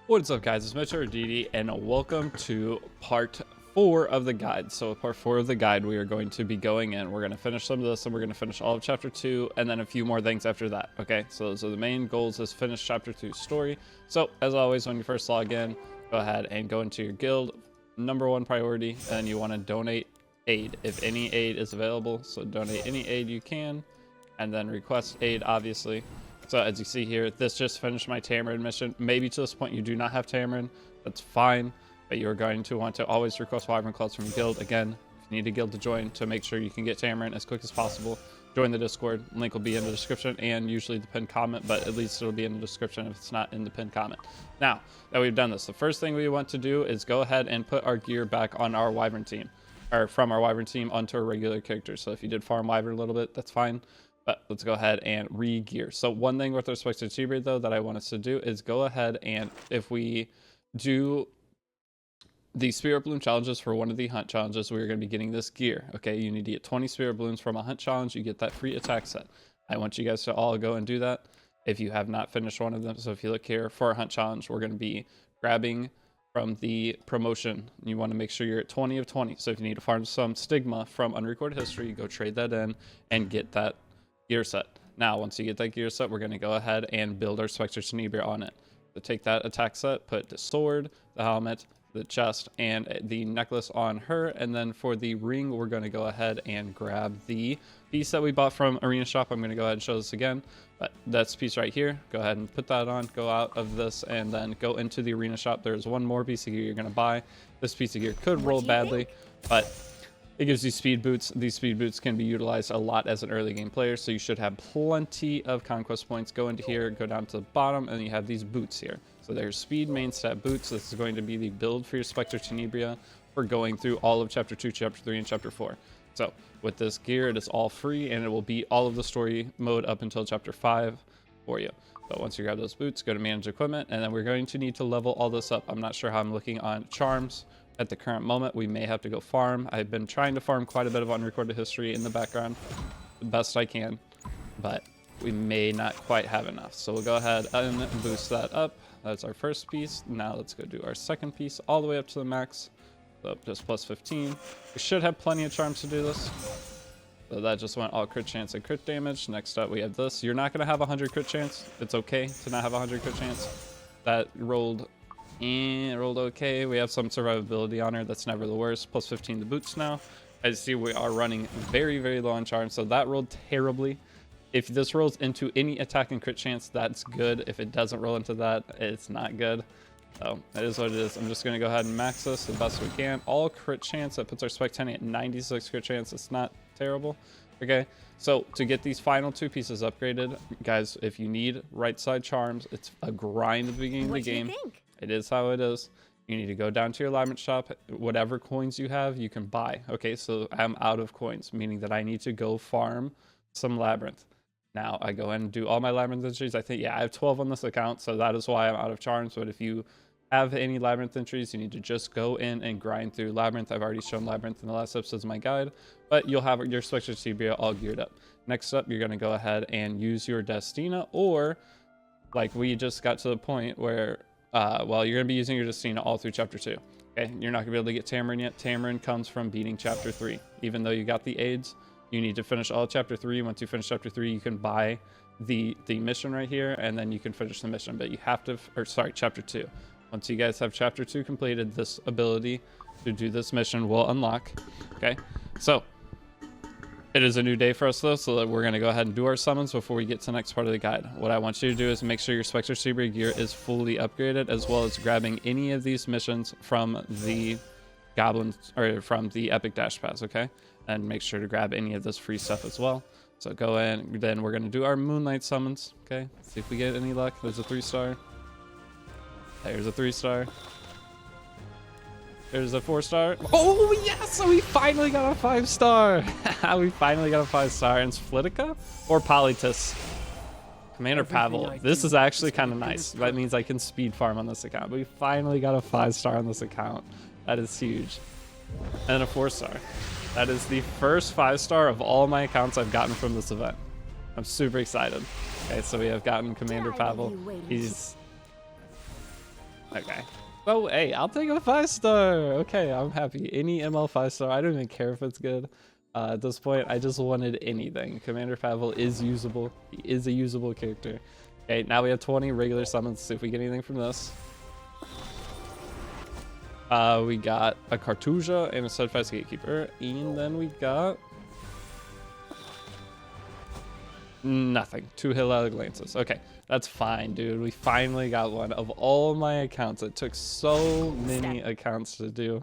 What's up, guys? It's Mitch or Deity, and welcome to part 4 of the guide. So part 4 of the guide, we are going to be going in. We're going to finish some of this, and we're going to finish all of chapter 2, and then a few more things after that. Okay, so those are the main goals, is finish chapter 2 story. So as always, when you first log in, go ahead and go into your guild. Number 1 priority, and you want to donate aid if any aid is available. So donate any aid you can, and then request aid, obviously. So as you see here, this just finished my Tamarine mission. Maybe to this point you do not have Tamarine, that's fine, but you're going to want to always request Wyvern Claws from your guild. Again, if you need a guild to join to make sure you can get Tamarine as quick as possible, join the Discord. Link will be in the description and usually the pinned comment, but at least it'll be in the description if it's not in the pinned comment. Now that we've done this, the first thing we want to do is go ahead and put our gear back on our Wyvern team, or from our Wyvern team onto a regular character. So if you did farm Wyvern a little bit, that's fine. But let's go ahead and re-gear. So one thing with respect to TENEBRIA though that I want us to do is go ahead and if we do the Spirit Bloom challenges for one of the hunt challenges, we're going to be getting this gear. Okay, you need to get 20 Spirit Blooms from a hunt challenge. You get that free attack set. I want you guys to all go and do that if you have not finished one of them. So if you look here for a hunt challenge, we're going to be grabbing from the promotion. You want to make sure you're at 20 of 20. So if you need to farm some stigma from unrecorded history, go trade that in and get that gear set. Now once you get that gear set, we're going to go ahead and build our SPECTER TENEBRIA on it. So take that attack set, put the sword, the helmet, the chest, and the necklace on her, and then for the ring we're going to go ahead and grab the piece that we bought from Arena Shop. I'm going to go ahead and show this again, but that's piece right here. Go ahead and put that on, go out of this, and then go into the Arena Shop. There's one more piece of gear you're going to buy. This piece of gear could roll badly, but it gives you speed boots. These speed boots can be utilized a lot as an early game player, so you should have plenty of conquest points. Go into here, go down to the bottom, and you have these boots here. So there's speed main stat boots. This is going to be the build for your SPECTER TENEBRIA for going through all of chapter 2, chapter 3, and chapter 4. So with this gear, it is all free, and it will be all of the story mode up until chapter 5 for you. But once you grab those boots, go to manage equipment, and then we're going to need to level all this up. I'm not sure how I'm looking on charms at the current moment. We may have to go farm. I've been trying to farm quite a bit of unrecorded history in the background the best I can, but we may not quite have enough. So we'll go ahead and boost that up. That's our first piece. Now let's go do our second piece all the way up to the max. So just plus 15. We should have plenty of charms to do this. So that just went all crit chance and crit damage. Next up we have this. You're not going to have 100 crit chance. It's okay to not have 100 crit chance. That rolled okay. We have some survivability on her. That's never the worst. Plus 15 to boots now. As you see, we are running very, very low on charms. So that rolled terribly. If this rolls into any attack and crit chance, that's good. If it doesn't roll into that, it's not good. So that is what it is. I'm just going to go ahead and max this the best we can. All crit chance. That puts our SPECTER at 96 crit chance. It's not terrible. Okay, so to get these final 2 pieces upgraded, guys, if you need right side charms, it's a grind at the beginning of the game. It is how it is. You need to go down to your Labyrinth shop. Whatever coins you have, you can buy. Okay, so I'm out of coins, meaning that I need to go farm some Labyrinth. Now I go and do all my Labyrinth entries. I think, yeah, I have 12 on this account, so that is why I'm out of charms. But if you have any Labyrinth entries, you need to just go in and grind through Labyrinth. I've already shown Labyrinth in the last episodes of my guide, but you'll have your SPECTER TENEBRIA all geared up. Next up, you're going to go ahead and use your Destina, or like we just got to the point where well, you're going to be using your Destina all through chapter 2. Okay, you're not going to be able to get Tamarine yet. Tamarine comes from beating chapter 3. Even though you got the aids, you need to finish all chapter 3. Once you finish chapter 3, you can buy the mission right here, and then you can finish the mission. But you have to, or sorry, chapter 2. Once you guys have chapter 2 completed, this ability to do this mission will unlock. Okay, so it is a new day for us though, so that we're going to go ahead and do our summons before we get to the next part of the guide. What I want you to do is make sure your SPECTER TENEBRIA gear is fully upgraded, as well as grabbing any of these missions from the goblins, or from the Epic Dash Pass, okay? And make sure to grab any of this free stuff as well. So go in, then we're going to do our Moonlight summons, okay? See if we get any luck. There's a 3-star. There's a 3-star. There's a 4-star. Oh, yes! So we finally got a 5-star. We finally got a 5-star. And Splitica or Politis? Commander Pavel. This is actually kind of nice. That means I can speed farm on this account. We finally got a 5-star on this account. That is huge. And a 4-star. That is the first 5-star of all my accounts I've gotten from this event. I'm super excited. Okay, so we have gotten Commander Pavel. He's Okay. Oh, hey, I'll take a 5-star. Okay, I'm happy. Any ML 5-star. I don't even care if it's good. At this point, I just wanted anything. Commander Pavel is usable. He is a usable character. Okay, now we have 20 regular summons. See if we get anything from this. We got a Cartuja and a Steadfast Gatekeeper. And then we got... nothing. 2 Hilalic Lances. Okay, that's fine, dude. We finally got one. Of all my accounts, it took so many accounts to do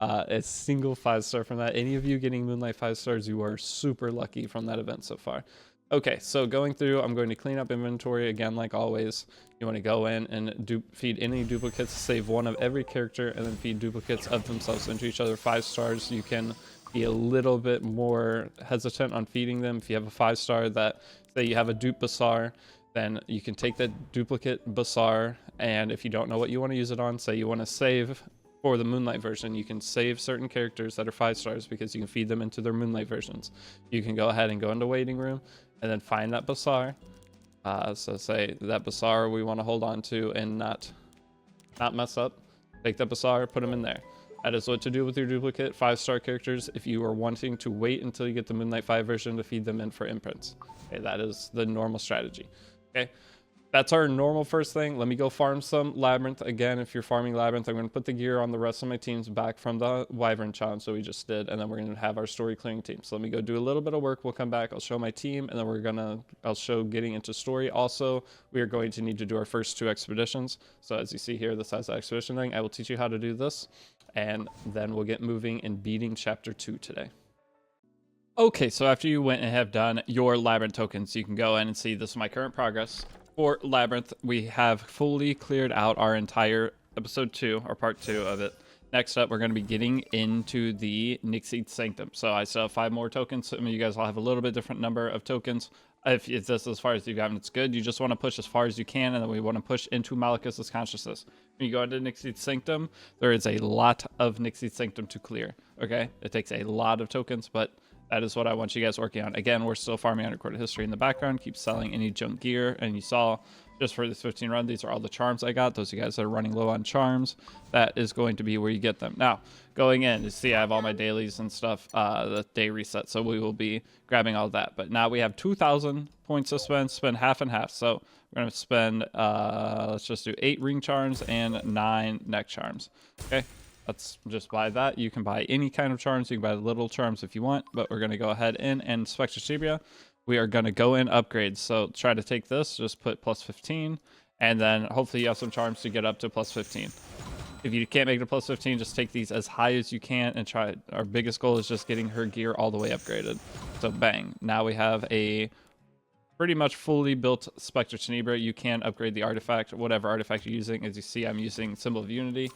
a single 5-star from that. Any of you getting Moonlight 5-stars, you are super lucky from that event so far. Okay, so going through, I'm going to clean up inventory again, like always. You want to go in and feed any duplicates, save one of every character, and then feed duplicates of themselves into each other. 5 stars, you can be a little bit more hesitant on feeding them. If you have a 5-star that, say you have a dupe Basar, then you can take that duplicate Basar, and if you don't know what you want to use it on, say you want to save for the Moonlight version, you can save certain characters that are 5 stars because you can feed them into their Moonlight versions. You can go ahead and go into waiting room and then find that Basar. So say that Basar we want to hold on to and not mess up. Take that Basar, put them in there. That is what to do with your duplicate 5-star characters if you are wanting to wait until you get the Moonlight 5 version to feed them in for imprints. Okay, that is the normal strategy. Okay, that's our normal first thing. Let me go farm some Labyrinth. Again, if you're farming Labyrinth, I'm going to put the gear on the rest of my teams back from the Wyvern challenge that we just did, and then we're going to have our story clearing team. So let me go do a little bit of work. We'll come back. I'll show my team, and then I'll show getting into story. Also, we are going to need to do our first 2 expeditions. So as you see here, this has the expedition thing. I will teach you how to do this, and then we'll get moving and beating chapter 2 today. Okay, so after you went and have done your Labyrinth tokens, you can go in and see this is my current progress. For Labyrinth, we have fully cleared out our entire episode 2, or part 2 of it. Next up, we're going to be getting into the Nixie's Sanctum. So I still have 5 more tokens. Some of you guys will have a little bit different number of tokens. If this is as far as you've gotten, it's good. You just want to push as far as you can, and then we want to push into Malekith's consciousness. When you go into Nixie's Sanctum, there is a lot of Nixie's Sanctum to clear. Okay? It takes a lot of tokens, but that is what I want you guys working on. Again, we're still farming unrecorded history in the background. Keep selling any junk gear. And you saw, just for this 15 run, these are all the charms I got. Those of you guys that are running low on charms, that is going to be where you get them. Now, going in, you see I have all my dailies and stuff, the day reset. So we will be grabbing all that. But now we have 2,000 points to spend half and half. So we're going to spend, let's just do 8 ring charms and 9 neck charms. Okay. Let's just buy that. You can buy any kind of charms. You can buy little charms if you want, but we're going to go ahead and SPECTER TENEBRIA. We are going to go in upgrades. So try to take this, just put plus 15, and then hopefully you have some charms to get up to plus 15. If you can't make it to plus 15, just take these as high as you can and try. Our biggest goal is just getting her gear all the way upgraded. So bang. Now we have a pretty much fully built SPECTER TENEBRIA. You can upgrade the artifact, whatever artifact you're using. As you see, I'm using Symbol of Unity.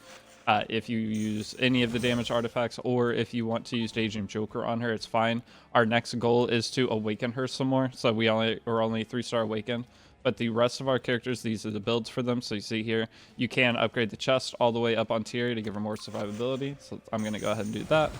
If you use any of the damage artifacts, or if you want to use Daydream Joker on her, it's fine. Our next goal is to awaken her some more. So we're only 3-star awakened. But the rest of our characters, these are the builds for them. So you see here, you can upgrade the chest all the way up on tier to give her more survivability. So I'm going to go ahead and do that.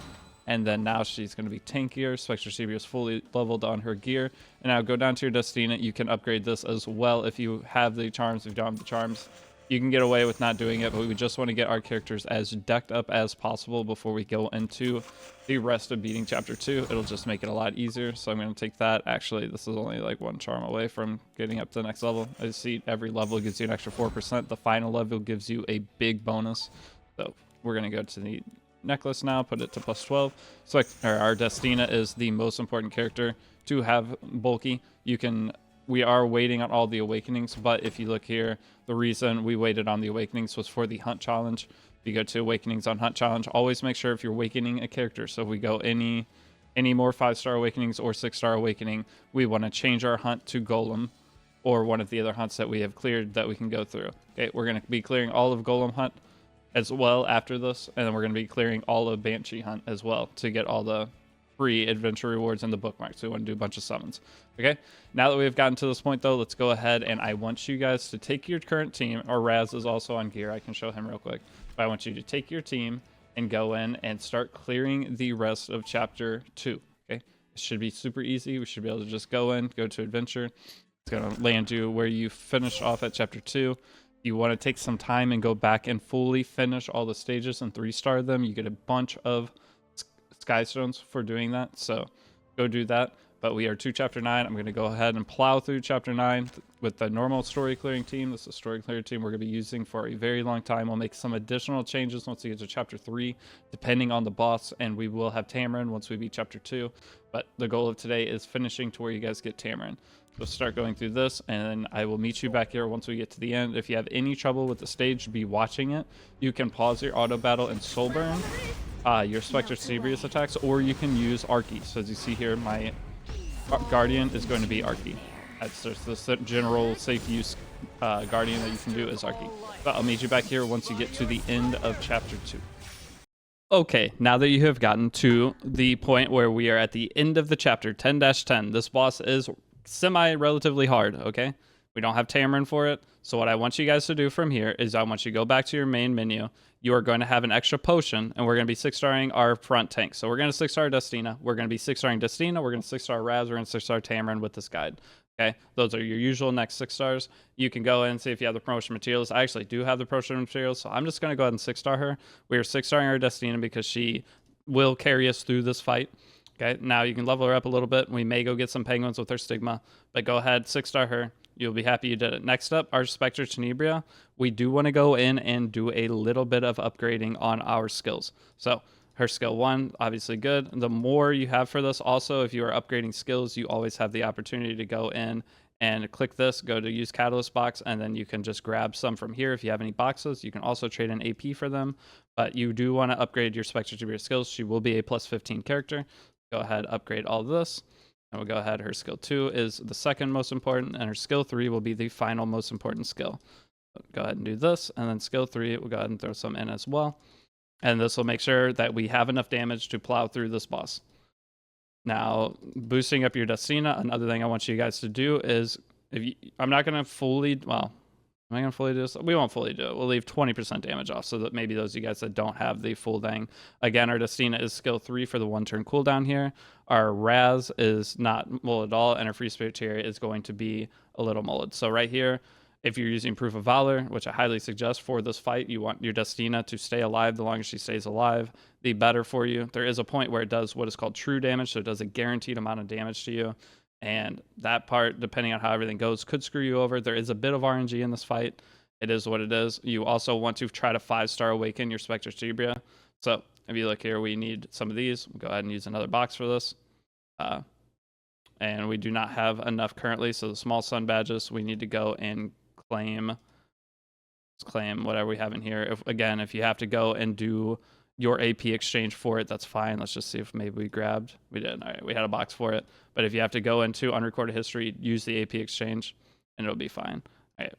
And then now she's going to be tankier. SPECTER TENEBRIA is fully leveled on her gear. And now go down to your Destina. You can upgrade this as well if you have the charms. If you don't have the charms, you can get away with not doing it, but we just want to get our characters as decked up as possible before we go into the rest of beating chapter 2. It'll just make it a lot easier. So I'm going to take that. Actually, this is only like 1 charm away from getting up to the next level. I see every level gives you an extra 4%. The final level gives you a big bonus. So we're going to go to the necklace now, put it to plus 12. So our Destina is the most important character to have bulky. We are waiting on all the awakenings, but if you look here, the reason we waited on the awakenings was for the hunt challenge. If you go to awakenings on hunt challenge, always make sure if you're awakening a character. So if we go any more 5-star awakenings or 6-star awakening, we want to change our hunt to Golem or one of the other hunts that we have cleared that we can go through. Okay, we're going to be clearing all of Golem hunt as well after this, and then we're going to be clearing all of Banshee hunt as well to get all the free adventure rewards and the bookmarks. So we want to do a bunch of summons. Okay, now that we've gotten to this point though, let's go ahead and I want you guys to take your current team, or Raz is also on gear, I can show him real quick, but I want you to take your team and go in and start clearing the rest of chapter 2. Okay, it should be super easy. We should be able to just go to adventure. It's going to land you where you finished off at chapter 2. you want to take some time and go back and fully finish all the stages and 3-star them, you get a bunch of sky stones for doing that. So go do that. But we are to chapter 9. I'm going to go ahead and plow through chapter 9 with the normal story clearing team. This is a story clearing team we're going to be using for a very long time. We'll make some additional changes once we get to chapter 3, depending on the boss, and we will have Tamarinne once we beat chapter 2. But the goal of today is finishing to where you guys get Tamarinne. We'll start going through this, and I will meet you back here once we get to the end. If you have any trouble with the stage, be watching it. You can pause your auto battle and soul burn your Spectre Tenebria's attacks, or you can use Archie. So as you see here, my Guardian is going to be Archie. That's just the general safe use Guardian that you can do is Archie. But I'll meet you back here once you get to the end of chapter 2. Okay, now that you have gotten to the point where we are at the end of the chapter, 10-10, this boss is semi-relatively hard, okay? We don't have Tamarinne for it, so what I want you guys to do from here is I want you to go back to your main menu. You are going to have an extra potion, and we're going to be 6-starring our front tank. So we're going to 6-star Destina. We're going to be 6-starring Destina. We're going to 6-star Raz. We're going to 6-star Tamarinne with this guide. Okay, those are your usual next 6 stars. You can go in and see if you have the promotion materials. I actually do have the promotion materials, so I'm just going to go ahead and 6-star her. We are 6-starring our Destina because she will carry us through this fight. Okay, now you can level her up a little bit. We may go get some penguins with her stigma, but go ahead, 6-star her. You'll be happy you did it. Next up, our Spectre Tenebria. We do want to go in and do a little bit of upgrading on our skills. So her skill 1, obviously good. The more you have for this, also, if you are upgrading skills, you always have the opportunity to go in and click this, go to use catalyst box, and then you can just grab some from here. If you have any boxes, you can also trade an AP for them, but you do want to upgrade your Spectre Tenebria skills. She will be a plus 15 character. Go ahead, upgrade all of this. And we'll go ahead. Her skill 2 is the second most important, and her skill 3 will be the final most important skill. Go ahead and do this, and then skill 3, we'll go ahead and throw some in as well. And this will make sure that we have enough damage to plow through this boss. Now, boosting up your Destina, another thing I want you guys to do is, I'm not going to fully, well, am I going to fully do this? We won't fully do it. We'll leave 20% damage off so that maybe those of you guys that don't have the full thing. Again, our Destina is skill 3 for the 1-turn cooldown here. Our Raz is not molded at all, and our Free Spirit Chariot is going to be a little molded. So right here, if you're using Proof of Valor, which I highly suggest for this fight, you want your Destina to stay alive. The longer she stays alive, the better for you. There is a point where it does what is called true damage, so it does a guaranteed amount of damage to you. And that part, depending on how everything goes, could screw you over. There is a bit of RNG in this fight. It is what it is. You also want to try to 5-star awaken your Spectre Tenebria. So if you look here, we need some of these. We'll go ahead and use another box for this. And we do not have enough currently, so the small sun badges, we need to go and claim whatever we have in here. If you have to go and do your AP exchange for it, that's fine. Let's just see if maybe we grabbed. We did. All right, we had a box for it. But if you have to go into unrecorded history, use the AP exchange, and it'll be fine. All right.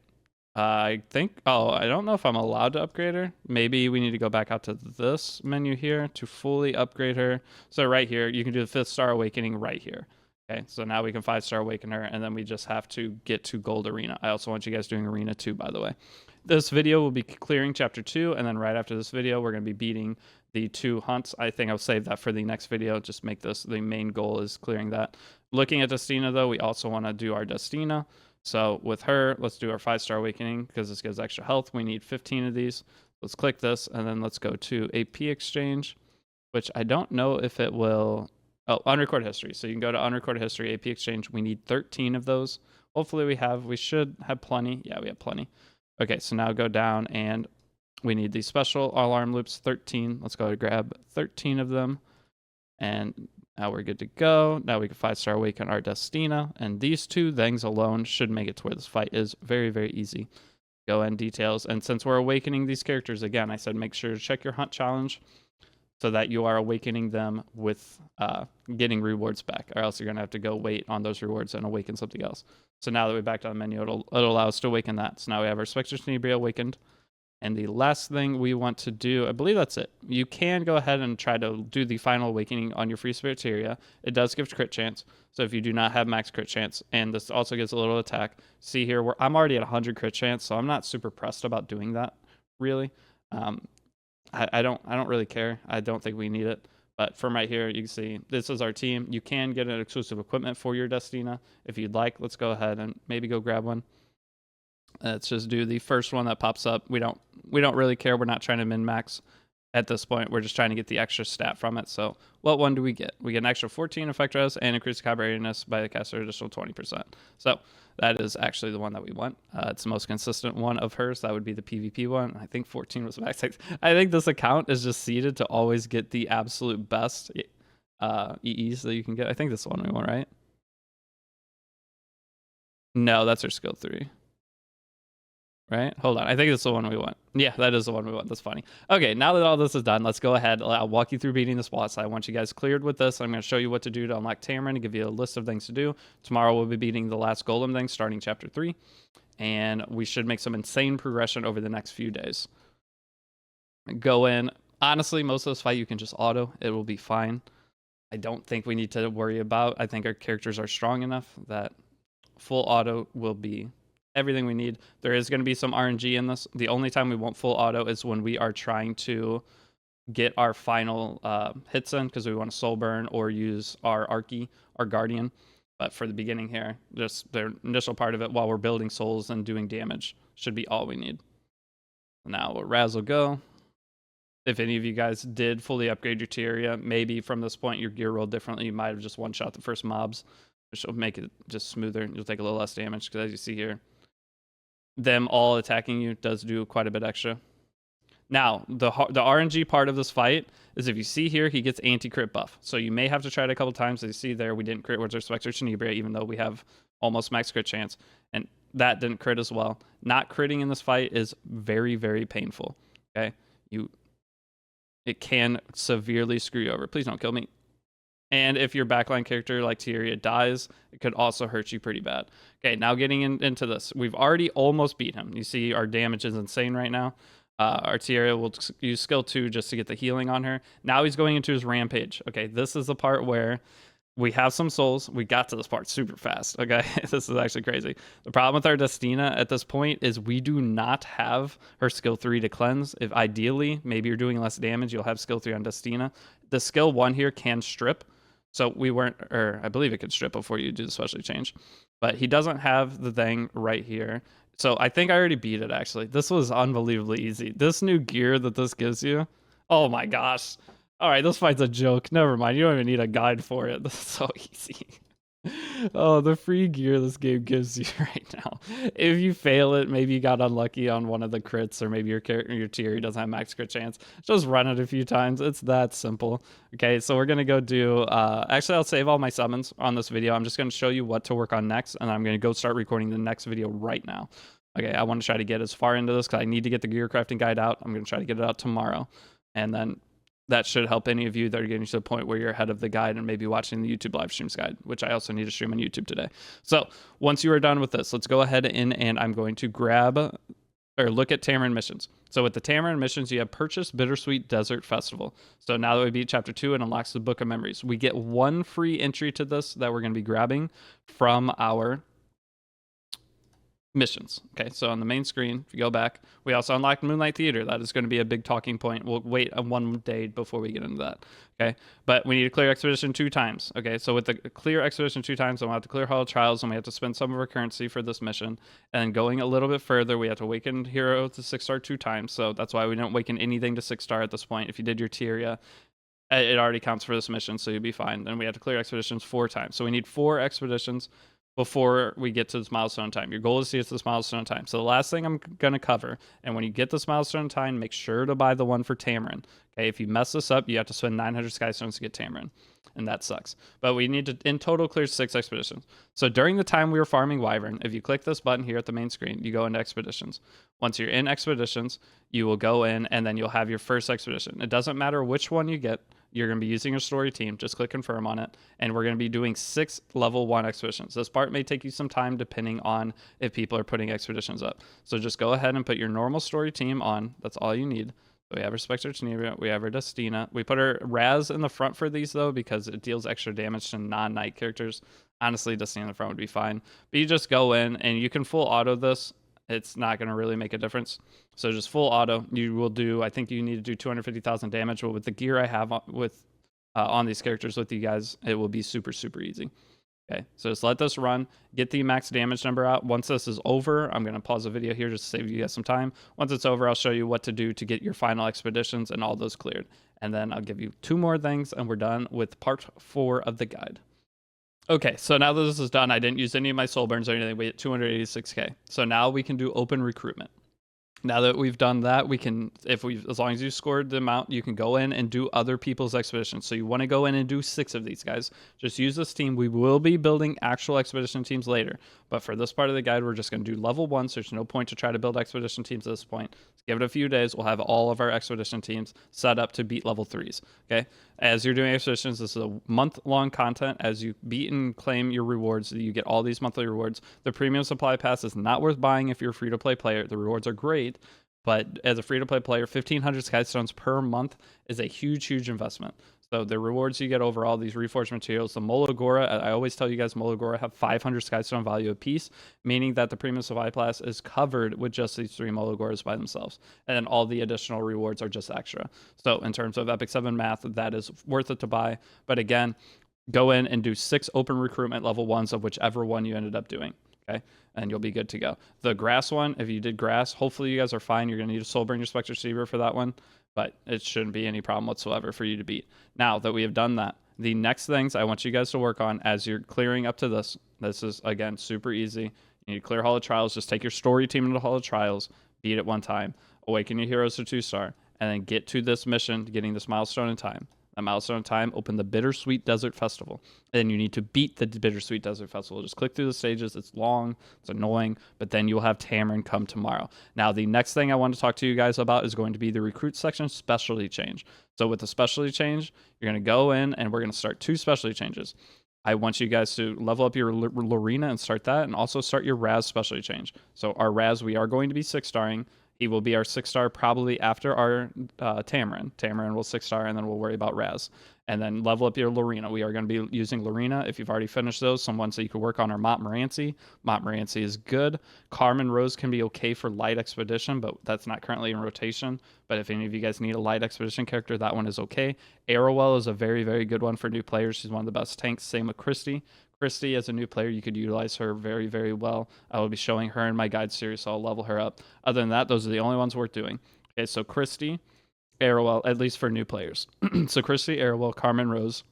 I think, I don't know if I'm allowed to upgrade her. Maybe we need to go back out to this menu here to fully upgrade her. So right here, you can do the 5th-star awakening right here. Okay, so now we can 5-star awaken her, and then we just have to get to Gold Arena. I also want you guys doing Arena 2, by the way. This video will be clearing Chapter 2, and then right after this video, we're going to be beating the 2 hunts. I think I'll save that for the next video. Just make this the main goal is clearing that. Looking at Destina, though, we also want to do our Destina. So with her, let's do our 5-star awakening because this gives extra health. We need 15 of these. Let's click this, and then let's go to AP exchange, which I don't know if it will... Oh, unrecorded history. So you can go to unrecorded history, AP exchange. We need 13 of those. Hopefully we should have plenty. Yeah, we have plenty. Okay, so now go down and we need these special alarm loops, 13. Let's go grab 13 of them. And now we're good to go. Now we can 5-star awaken our Destina. And these 2 things alone should make it to where this fight is very, very easy. Go in details. And since we're awakening these characters, again, I said make sure to check your hunt challenge so that you are awakening them with getting rewards back, or else you're going to have to go wait on those rewards and awaken something else. So now that we're back to the menu, it'll allow us to awaken that. So now we have our Spectre Tenebria awakened. And the last thing we want to do, I believe that's it. You can go ahead and try to do the final awakening on your Free Spirit area. It does give crit chance. So if you do not have max crit chance, and this also gives a little attack. See here, I'm already at 100 crit chance, so I'm not super pressed about doing that, really. I don't really care. I don't think we need it. But from right here, you can see this is our team. You can get an exclusive equipment for your Destina if you'd like. Let's go ahead and maybe go grab one. Let's just do the first one that pops up. We don't really care. We're not trying to min-max at this point. We're just trying to get the extra stat from it. So what one do we get? We get an extra 14 effect res and increase combat readiness by the caster additional 20%. So that is actually the one that we want. It's the most consistent one of hers. That would be the PvP one. I think 14 was max. I think this account is just seeded to always get the absolute best EEs that you can get. I think this is the one we want, right? No, that's her skill 3. Right? Hold on. I think it's the one we want. Yeah, that is the one we want. That's funny. Okay, now that all this is done, let's go ahead. I'll walk you through beating this boss. I want you guys cleared with this. I'm going to show you what to do to unlock Tamarine and give you a list of things to do. Tomorrow we'll be beating the last golem thing starting chapter 3. And we should make some insane progression over the next few days. Go in. Honestly, most of this fight you can just auto. It will be fine. I don't think we need to worry about. I think our characters are strong enough that full auto will be everything we need. There is going to be some RNG in this. The only time we won't full auto is when we are trying to get our final hits in, because we want to soul burn or use our Archie, our Guardian. But for the beginning here, just the initial part of it while we're building souls and doing damage should be all we need. Now we'll Razzle go. If any of you guys did fully upgrade your Tyria, maybe from this point your gear rolled differently. You might have just one-shot the first mobs, which will make it just smoother. You'll take a little less damage, because as you see here, them all attacking you does do quite a bit extra. Now, the RNG part of this fight is, if you see here, he gets anti-crit buff. So you may have to try it a couple times. As you see there, we didn't crit with our SPECTER TENEBRIA, even though we have almost max crit chance. And that didn't crit as well. Not critting in this fight is very, very painful. Okay? It can severely screw you over. Please don't kill me. And if your backline character like Tyria dies, it could also hurt you pretty bad. Okay, now getting into this. We've already almost beat him. You see our damage is insane right now. Our Tyria will use skill 2 just to get the healing on her. Now he's going into his rampage. Okay, this is the part where we have some souls. We got to this part super fast. Okay, this is actually crazy. The problem with our Destina at this point is we do not have her skill 3 to cleanse. If ideally, maybe you're doing less damage, you'll have skill 3 on Destina. The skill 1 here can strip. So we weren't, or I believe it could strip before you do the specialty change. But he doesn't have the thing right here. So I think I already beat it, actually. This was unbelievably easy. This new gear that this gives you. Oh my gosh. All right, this fight's a joke. Never mind. You don't even need a guide for it. This is so easy. Oh, the free gear this game gives you right now. If you fail it, maybe you got unlucky on one of the crits, or maybe your Tyria doesn't have max crit chance. Just run it a few times. It's that simple. Okay, so we're going to go do... actually, I'll save all my summons on this video. I'm just going to show you what to work on next, and I'm going to go start recording the next video right now. Okay, I want to try to get as far into this, because I need to get the gear crafting guide out. I'm going to try to get it out tomorrow. And then that should help any of you that are getting to the point where you're ahead of the guide and maybe watching the YouTube live streams guide, which I also need to stream on YouTube today. So once you are done with this, let's go ahead and I'm going to grab or look at Tamarine missions. So with the Tamarine missions, you have Purchase Bittersweet Desert Festival. So now that we beat chapter 2, it unlocks the Book of Memories. We get one free entry to this that we're going to be grabbing from our missions. Okay, so on the main screen, if you go back, we also unlocked Moonlight Theater. That is going to be a big talking point. We'll wait one day before we get into that. Okay, but we need to clear Expedition 2 times. Okay, so with the clear Expedition 2 times, then we'll have to clear Hall of Trials, and we have to spend some of our currency for this mission. And going a little bit further, we have to awaken Hero to 6-star 2 times. So that's why we don't awaken anything to 6-star at this point. If you did your Tyria, it already counts for this mission, so you'll be fine. Then we have to clear Expeditions 4 times. So we need 4 expeditions before we get to this milestone time. Your goal is to get to this milestone time. So the last thing I'm going to cover, and when you get this milestone time, make sure to buy the one for Tamarine. Okay, if you mess this up, you have to spend 900 Skystones to get Tamarine, and that sucks. But we need to, in total, clear 6 expeditions. So during the time we were farming Wyvern, if you click this button here at the main screen, you go into Expeditions. Once you're in Expeditions, you will go in, and then you'll have your first expedition. It doesn't matter which one you get. You're going to be using your story team. Just click confirm on it. And we're going to be doing 6 level 1 expeditions. This part may take you some time depending on if people are putting expeditions up. So just go ahead and put your normal story team on. That's all you need. So we have our SPECTER TENEBRIA. We have our Destina. We put our Raz in the front for these, though, because it deals extra damage to non-knight characters. Honestly, Destina in the front would be fine. But you just go in, and you can full auto this. It's not going to really make a difference. So just full auto. You will do, I think you need to do 250,000 damage. But with the gear I have with on these characters with you guys, it will be super, super easy. Okay, so just let this run, get the max damage number out. Once this is over, I'm going to pause the video here just to save you guys some time. Once it's over, I'll show you what to do to get your final expeditions and all those cleared. And then I'll give you 2 more things, and we're done with part 4 of the guide. Okay, so now that this is done, I didn't use any of my soul burns or anything. We hit 286k. So now we can do open recruitment. Now that we've done that, we can, as long as you scored the amount, you can go in and do other people's expeditions. So you want to go in and do 6 of these guys. Just use this team. We will be building actual expedition teams later. But for this part of the guide, we're just going to do level 1. So there's no point to try to build expedition teams at this point. Let's give it a few days. We'll have all of our expedition teams set up to beat level 3s. Okay. As you're doing expeditions, this is a month-long content. As you beat and claim your rewards, you get all these monthly rewards. The premium supply pass is not worth buying if you're a free-to-play player. The rewards are great, but as a free-to-play player, 1,500 Skystones per month is a huge investment. So the rewards you get over all these reforged materials, the Mologora, I always tell you guys, Mologora have 500 Skystone value apiece, meaning that the premium supply pass is covered with just these 3 Mologoras by themselves. And then all the additional rewards are just extra. So in terms of Epic 7 math, that is worth it to buy. But again, go in and do 6 open recruitment level 1s of whichever one you ended up doing. Okay, and you'll be good to go. The grass one, if you did grass, hopefully you guys are fine. You're going to need a soul burn your Spectre Seaver for that one, but it shouldn't be any problem whatsoever for you to beat. Now that we have done that, the next things I want you guys to work on as you're clearing up to this is, again, super easy. You need to clear Hall of Trials. Just take your story team into Hall of Trials, beat it 1 time, awaken your heroes to 2-star, and then get to this mission, getting this milestone in time. A milestone time, open the Bittersweet Desert Festival. And you need to beat the Bittersweet Desert Festival. Just click through the stages. It's long, it's annoying, but then you'll have Tamarinne come tomorrow. Now, the next thing I want to talk to you guys about is going to be the recruit section specialty change. So with the specialty change, you're going to go in and we're going to start 2 specialty changes. I want you guys to level up your Lorena and start that, and also start your Raz specialty change. So our Raz, we are going to be 6-starring. He will be our 6-star probably after our Tamarinne. Tamarinne will 6-star, and then we'll worry about Raz. And then level up your Lorena. We are going to be using Lorena. If you've already finished those, some ones that you could work on are Montmorency. Montmorency is good. Carmen Rose can be okay for light expedition, but that's not currently in rotation. But if any of you guys need a light expedition character, that one is okay. Arrowell is a very good one for new players. She's one of the best tanks. Same with Christy. Christy, as a new player, you could utilize her very well. I will be showing her in my guide series, so I'll level her up. Other than that, those are the only ones worth doing. Okay, so Christy, Arrowell, at least for new players. So Christy, Arrowell, Carmen Rose,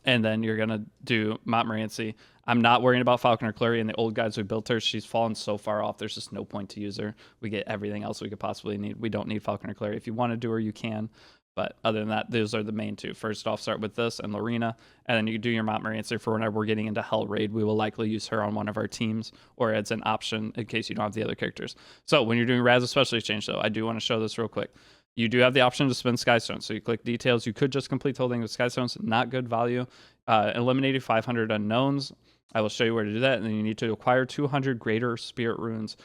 and then you're going to do Montmorency. I'm not worrying about Falconer Clary and the old guys who built her. She's fallen so far off, there's just no point to use her. We get everything else we could possibly need. We don't need Falconer Clary. If you want to do her, you can. But other than that, those are the main 2. First off, start with this and Lorena, and then you do your Montmorency for whenever we're getting into Hell Raid. We will likely use her on one of our teams, or as an option in case you don't have the other characters. So when you're doing Raz especially change, though, I do want to show this real quick. You do have the option to spend Skystones. So you click details. You could just complete the whole thing with Skystones. Not good value. Eliminated 500 unknowns. I will show you where to do that. And then you need to acquire 200 greater spirit runes.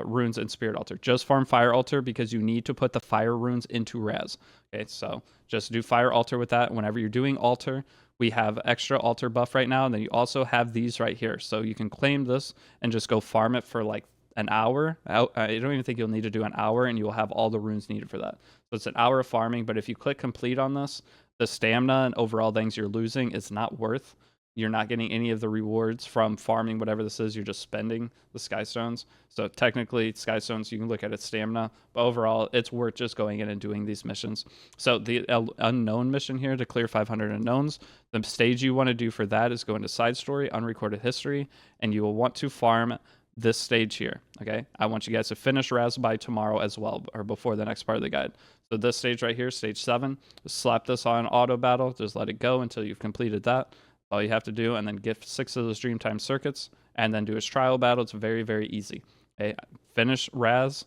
Runes and Spirit Altar. Just farm Fire Altar because you need to put the fire runes into Raz. Okay, so just do Fire Altar with that. Whenever you're doing Altar, we have extra Altar buff right now, and then you also have these right here. So you can claim this and just go farm it for like an hour. I don't even think you'll need to do an hour, and you will have all the runes needed for that. So it's an hour of farming, but if you click complete on this, the stamina and overall things you're losing is not worth. You're not getting any of the rewards from farming whatever this is. You're just spending the Skystones. So technically, Skystones, you can look at its stamina. But overall, it's worth just going in and doing these missions. So the unknown mission here to clear 500 unknowns, the stage you want to do for that is go into Side Story, Unrecorded History, and you will want to farm this stage here. Okay, I want you guys to finish Raz by tomorrow as well, or before the next part of the guide. So this stage right here, stage 7, just slap this on auto battle. Just let it go until you've completed that. All you have to do, and then get 6 of those Dreamtime circuits, and then do his trial battle. It's very easy. Okay, finish Raz,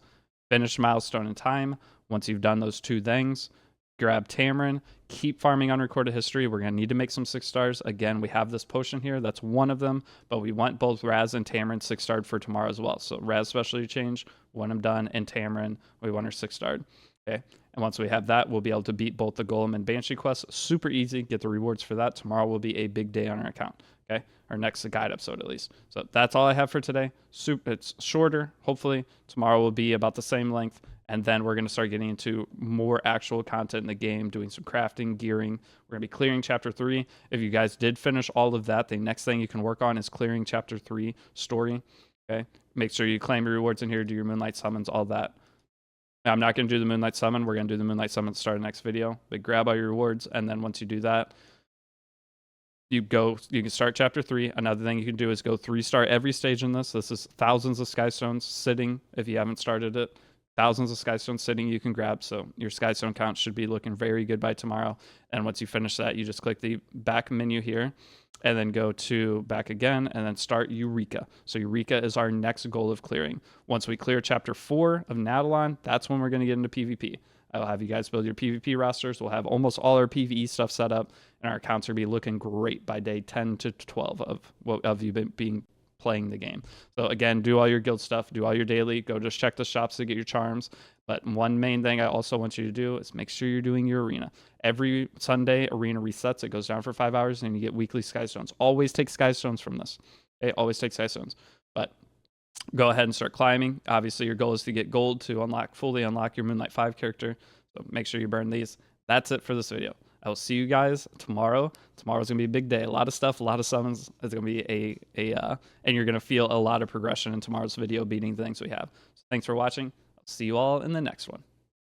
finish milestone in time. Once you've done those 2 things, grab Tamarinne, keep farming Unrecorded History. We're going to need to make some 6-stars. Again, we have this potion here. That's one of them, but we want both Raz and Tamarinne 6-starred for tomorrow as well. So Raz specialty change, when I'm done, and Tamarinne, we want her 6-starred. Okay, and once we have that, we'll be able to beat both the Golem and Banshee quests. Super easy. Get the rewards for that. Tomorrow will be a big day on our account. Okay, our next guide episode at least. So that's all I have for today. It's shorter. Hopefully tomorrow will be about the same length, And then we're going to start getting into more actual content in the game, doing some crafting, gearing. We're going to be clearing chapter 3. If you guys did finish all of that, the next thing you can work on is clearing chapter 3 story. Okay, make sure you claim your rewards in here, do your Moonlight Summons, all that. Now, I'm not going to do the Moonlight Summon. We're going to do the Moonlight Summon at the start of the next video. But grab all your rewards, and then once you do that, you can start chapter 3. Another thing you can do is go 3-star every stage in this. This is thousands of Skystones sitting if you haven't started it. Thousands of Skystones sitting you can grab, so your Skystone count should be looking very good by tomorrow. And once you finish that, you just click the back menu here, and then go to back again, and then start Eureka. So Eureka is our next goal of clearing. Once we clear chapter 4 of Nadalon, that's when we're going to get into PvP. I'll have you guys build your PvP rosters. We'll have almost all our PvE stuff set up, and our accounts will be looking great by day 10 to 12 of you being playing the game. So again, do all your guild stuff, do all your daily, go just check the shops to get your charms. But one main thing I also want you to do is make sure you're doing your arena. Every Sunday, arena resets. It goes down for 5 hours, and you get weekly Skystones. Always take Skystones from this. Okay, always take Skystones. But go ahead and start climbing. Obviously, your goal is to get gold to fully unlock your Moonlight 5 character. So make sure you burn these. That's it for this video. I will see you guys tomorrow. Tomorrow's going to be a big day. A lot of stuff, a lot of summons. It's going to be and you're going to feel a lot of progression in tomorrow's video beating the things we have. So thanks for watching. I'll see you all in the next one.